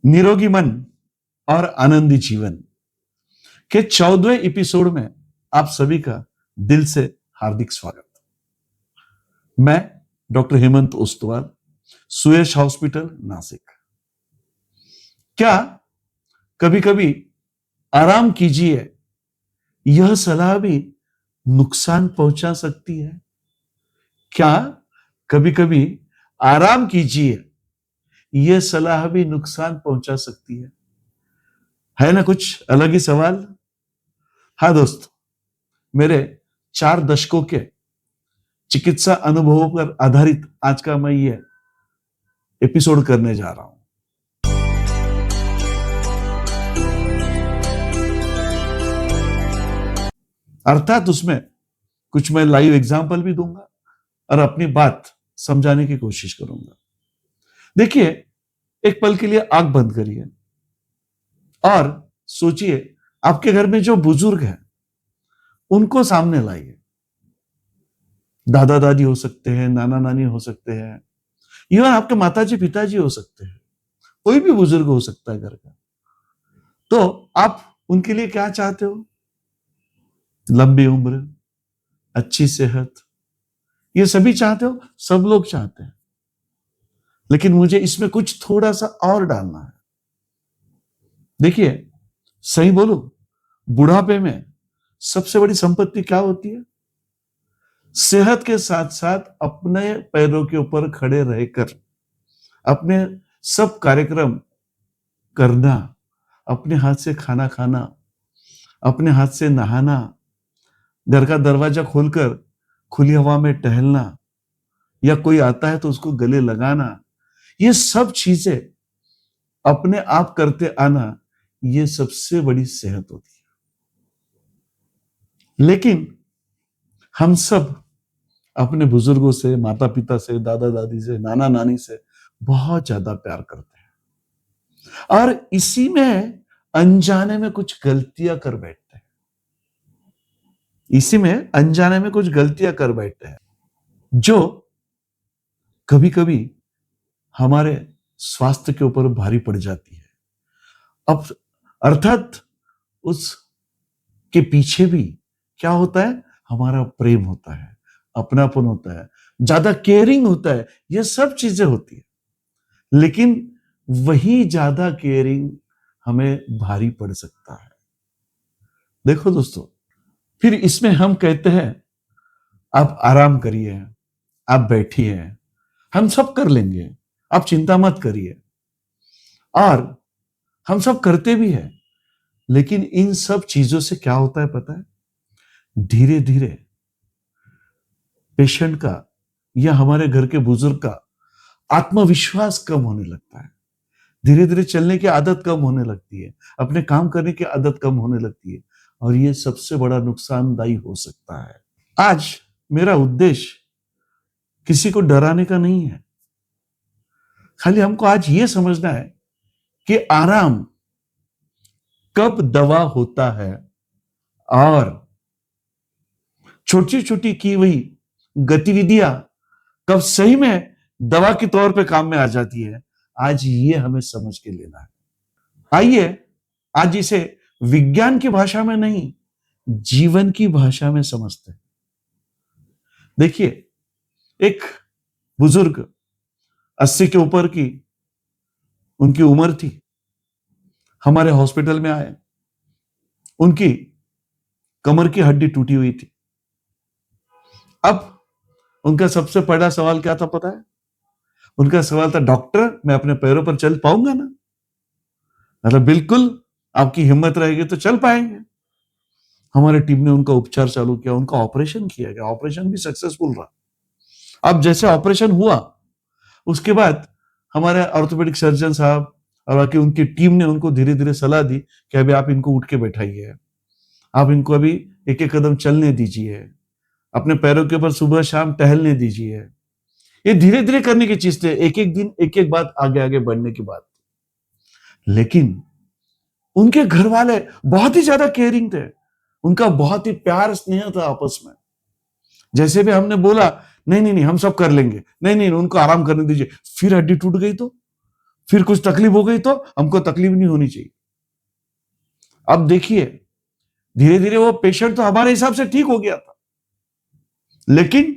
निरोगी मन और आनंदी जीवन के 14वें एपिसोड में आप सभी का दिल से हार्दिक स्वागत। मैं डॉक्टर हेमंत ओस्तवाल, सुयश हॉस्पिटल, नासिक। क्या कभी कभी आराम कीजिए यह सलाह भी नुकसान पहुंचा सकती है? क्या कभी कभी आराम कीजिए यह सलाह भी नुकसान पहुंचा सकती है ना कुछ अलग ही सवाल। हाँ दोस्तों, मेरे 4 दशकों के चिकित्सा अनुभवों पर आधारित आज का मैं ये एपिसोड करने जा रहा हूं। अर्थात उसमें कुछ मैं लाइव एग्जाम्पल भी दूंगा और अपनी बात समझाने की कोशिश करूंगा। देखिए, एक पल के लिए आंख बंद करिए और सोचिए आपके घर में जो बुजुर्ग हैं उनको सामने लाइए। दादा दादी हो सकते हैं, नाना नानी हो सकते हैं, इवन आपके माताजी पिताजी हो सकते हैं, कोई भी बुजुर्ग हो सकता है घर का। तो आप उनके लिए क्या चाहते हो? लंबी उम्र, अच्छी सेहत, ये सभी चाहते हो, सब लोग चाहते हैं। लेकिन मुझे इसमें कुछ थोड़ा सा और डालना है। देखिए, सही बोलो, बुढ़ापे में सबसे बड़ी संपत्ति क्या होती है? सेहत के साथ साथ अपने पैरों के ऊपर खड़े रहकर अपने सब कार्यक्रम करना, अपने हाथ से खाना खाना, अपने हाथ से नहाना, घर का दरवाजा खोलकर खुली हवा में टहलना, या कोई आता है तो उसको गले लगाना, ये सब चीजें अपने आप करते आना, ये सबसे बड़ी सेहत होती है। लेकिन हम सब अपने बुजुर्गों से, माता पिता से, दादा दादी से, नाना नानी से बहुत ज्यादा प्यार करते हैं और इसी में अनजाने में कुछ गलतियां कर बैठते हैं। इसी में अनजाने में कुछ गलतियां कर बैठते हैं जो कभी कभी हमारे स्वास्थ्य के ऊपर भारी पड़ जाती है। अब अर्थात उसके पीछे भी क्या होता है? हमारा प्रेम होता है, अपनापन होता है, ज्यादा केयरिंग होता है, ये सब चीजें होती है। लेकिन वही ज्यादा केयरिंग हमें भारी पड़ सकता है। देखो दोस्तों, फिर इसमें हम कहते हैं आप आराम करिए, आप बैठिए, हम सब कर लेंगे, आप चिंता मत करिए। और हम सब करते भी हैं। लेकिन इन सब चीजों से क्या होता है पता है? धीरे धीरे पेशेंट का या हमारे घर के बुजुर्ग का आत्मविश्वास कम होने लगता है। धीरे धीरे चलने की आदत कम होने लगती है, अपने काम करने की आदत कम होने लगती है, और ये सबसे बड़ा नुकसानदायी हो सकता है। आज मेरा उद्देश्य किसी को डराने का नहीं है, खाली हमको आज ये समझना है कि आराम कब दवा होता है और छोटी छोटी की हुई गतिविधियां कब सही में दवा के तौर पे काम में आ जाती है। आज ये हमें समझ के लेना है। आइए आज इसे विज्ञान की भाषा में नहीं, जीवन की भाषा में समझते हैं। देखिए, एक बुजुर्ग 80 के ऊपर की उनकी उम्र थी, हमारे हॉस्पिटल में आए। उनकी कमर की हड्डी टूटी हुई थी। अब उनका सबसे पहला सवाल क्या था पता है? उनका सवाल था, डॉक्टर मैं अपने पैरों पर चल पाऊंगा ना? मतलब बिल्कुल, आपकी हिम्मत रहेगी तो चल पाएंगे। हमारे टीम ने उनका उपचार चालू किया, उनका ऑपरेशन किया गया, ऑपरेशन भी सक्सेसफुल रहा। अब जैसे ऑपरेशन हुआ उसके बाद हमारे ऑर्थोपेडिक सर्जन साहब और बाकी उनकी टीम ने उनको धीरे धीरे सलाह दी कि अभी आप इनको उठ के बैठाइए, आप इनको अभी एक एक कदम चलने दीजिए, अपने पैरों के ऊपर सुबह शाम टहलने दीजिए। ये धीरे धीरे करने की चीज थे, एक एक दिन एक एक बात आगे आगे बढ़ने की बात। लेकिन उनके घर वाले बहुत ही ज्यादा केयरिंग थे, उनका बहुत ही प्यार स्नेह था आपस में। जैसे भी हमने बोला नहीं नहीं नहीं हम सब कर लेंगे, नहीं नहीं उनको आराम करने दीजिए, फिर हड्डी टूट गई तो फिर कुछ तकलीफ हो गई तो हमको तकलीफ नहीं होनी चाहिए। अब देखिए, धीरे धीरे वो पेशेंट तो हमारे हिसाब से ठीक हो गया था, लेकिन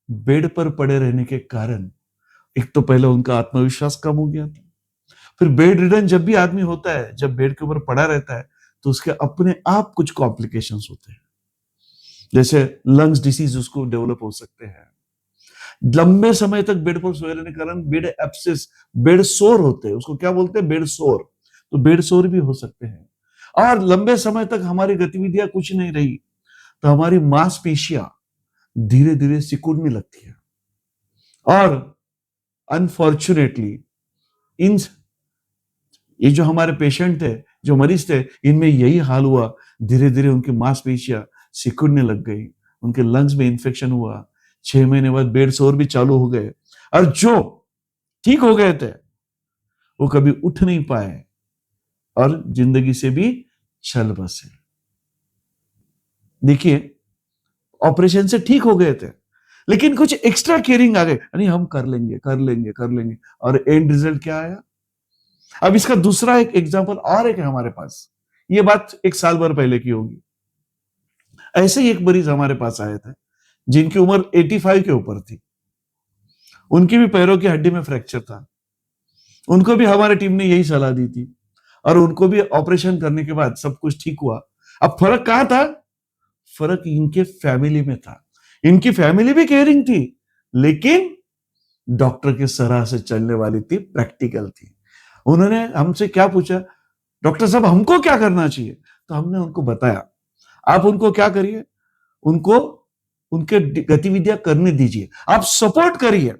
बेड पर पड़े रहने के कारण एक तो पहले उनका आत्मविश्वास कम हो गया था। फिर बेड रिडन जब भी आदमी होता है, जब बेड के ऊपर पड़ा रहता है, तो उसके अपने आप कुछ कॉम्प्लिकेशंस होते हैं, जैसे लंग्स डिसीज उसको डेवलप हो सकते हैं। लंबे समय तक बेड पर सोए रहने के कारण बेड एब्सेस, बेड सोर होते हैं, उसको क्या बोलते हैं, बेड सोर। तो बेड सोर भी हो सकते हैं। और लंबे समय तक हमारी गतिविधियां कुछ नहीं रही तो हमारी मांसपेशियां धीरे धीरे सिकुड़ने लगती है। और अनफॉर्चुनेटली इन ये जो हमारे पेशेंट थे, जो मरीज थे, इनमें यही हाल हुआ। धीरे धीरे उनकी मांसपेशियां सिकुड़ने लग गई, उनके लंग्स में इंफेक्शन हुआ, 6 महीने बाद बेड सोर भी चालू हो गए। और जो ठीक हो गए थे वो कभी उठ नहीं पाए और जिंदगी से भी छल बसे। देखिए, ऑपरेशन से ठीक हो गए थे, लेकिन कुछ एक्स्ट्रा केयरिंग आ गए, नहीं हम कर लेंगे कर लेंगे कर लेंगे, और एंड रिजल्ट क्या आया। अब इसका दूसरा एक एग्जांपल और एक है हमारे पास। ये बात 1 साल भर पहले की होगी। ऐसे ही एक मरीज हमारे पास आए थे जिनकी उम्र 85 के ऊपर थी। उनकी भी पैरों की हड्डी में फ्रैक्चर था। उनको भी हमारी टीम ने यही सलाह दी थी, और उनको भी ऑपरेशन करने के बाद सब कुछ ठीक हुआ। अब फर्क कहां था? फर्क इनके फैमिली में था। इनकी फैमिली भी केयरिंग थी, लेकिन डॉक्टर की सलाह से चलने वाली थी, प्रैक्टिकल थी। उन्होंने हमसे क्या पूछा, डॉक्टर साहब हमको क्या करना चाहिए? तो हमने उनको बताया, आप उनको क्या करिए, उनको उनके गतिविधियां करने दीजिए, आप सपोर्ट करिए,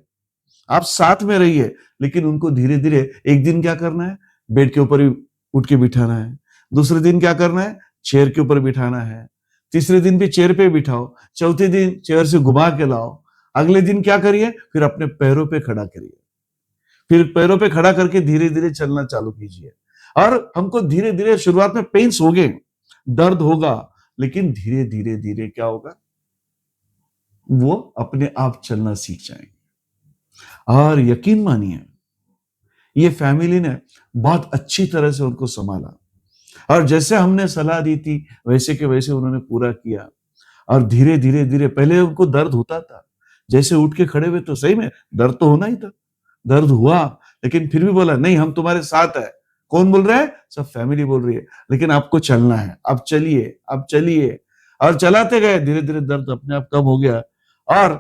आप साथ में रहिए, लेकिन उनको धीरे धीरे एक दिन क्या करना है, बेड के ऊपर ही उठ के बिठाना है। दूसरे दिन क्या करना है, चेयर के ऊपर बिठाना है। तीसरे दिन भी चेयर पे बिठाओ। चौथे दिन चेयर से घुमा के लाओ। अगले दिन क्या करिए, फिर अपने पैरों पे खड़ा करिए। फिर पैरों पे खड़ा करके धीरे धीरे चलना चालू कीजिए। और हमको धीरे धीरे, शुरुआत में पेन्स होंगे, दर्द होगा, लेकिन धीरे धीरे धीरे क्या होगा, वो अपने आप चलना सीख जाएंगे। और यकीन मानिए, ये फैमिली ने बहुत अच्छी तरह से उनको संभाला, और जैसे हमने सलाह दी थी वैसे के वैसे उन्होंने पूरा किया। और धीरे धीरे धीरे, पहले उनको दर्द होता था, जैसे उठ के खड़े हुए तो सही में दर्द तो होना ही था, दर्द हुआ, लेकिन फिर भी बोला नहीं हम तुम्हारे साथ है। कौन बोल रहा है? सब फैमिली बोल रही है, लेकिन आपको चलना है, अब चलिए अब चलिए। और चलाते गए, धीरे धीरे दर्द अपने आप कम हो गया। और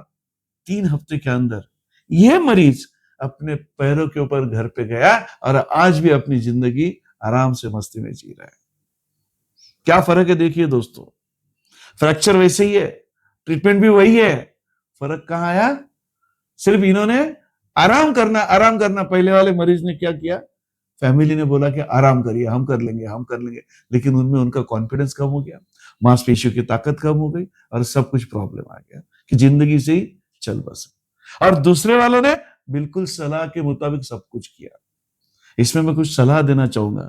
3 हफ्ते के अंदर ये मरीज अपने पैरों के ऊपर घर पे गया, और आज भी अपनी जिंदगी आराम से मस्ती में जी रहा है। क्या फर्क है देखिए दोस्तों, फ्रैक्चर वैसे ही है, ट्रीटमेंट भी वही है, फर्क कहां आया? सिर्फ इन्होंने आराम करना, आराम करना। पहले वाले मरीज ने क्या किया, फैमिली ने बोला कि आराम करिए, हम कर लेंगे हम कर लेंगे, लेकिन उनमें उनका कॉन्फिडेंस कम हो गया, मांसपेशियों की ताकत कम हो गई, और सब कुछ प्रॉब्लम आ गया कि जिंदगी से ही चल बस। और दूसरे वालों ने बिल्कुल सलाह के मुताबिक सब कुछ किया। इसमें मैं कुछ सलाह देना चाहूंगा।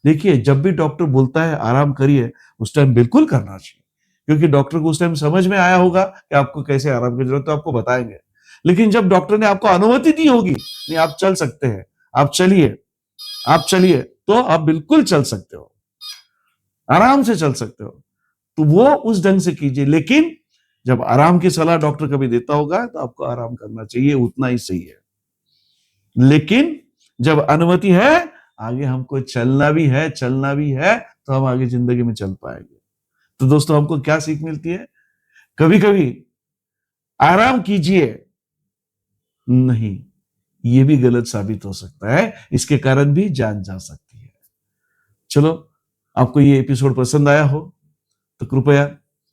देखिए, जब भी डॉक्टर बोलता है आराम करिए, उस टाइम बिल्कुल करना चाहिए, क्योंकि डॉक्टर को उस टाइम समझ में आया होगा कि आपको कैसे आराम की जरूरत है, तो आपको बताएंगे। लेकिन जब डॉक्टर ने आपको अनुमति दी होगी, नहीं आप चल सकते हैं, आप चलिए आप चलिए, तो आप बिल्कुल चल सकते हो, आराम से चल सकते हो, तो वो उस ढंग से कीजिए। लेकिन जब आराम की सलाह डॉक्टर कभी देता होगा तो आपको आराम करना चाहिए, उतना ही सही है। लेकिन जब अनुमति है, आगे हमको चलना भी है, चलना भी है, तो हम आगे जिंदगी में चल पाएंगे। तो दोस्तों, हमको क्या सीख मिलती है? कभी कभी आराम कीजिए नहीं, ये भी गलत साबित हो सकता है, इसके कारण भी जान जा सकती है। चलो, आपको ये एपिसोड पसंद आया हो तो कृपया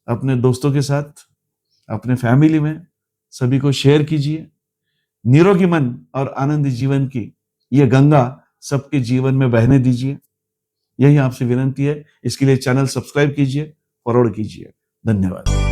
अपने दोस्तों के साथ, अपने फैमिली में सभी को शेयर कीजिए। निरोगी मन और आनंदी जीवन की ये गंगा सबके जीवन में बहने दीजिए, यही आपसे विनती है। इसके लिए चैनल सब्सक्राइब कीजिए, फॉरवर्ड कीजिए। धन्यवाद।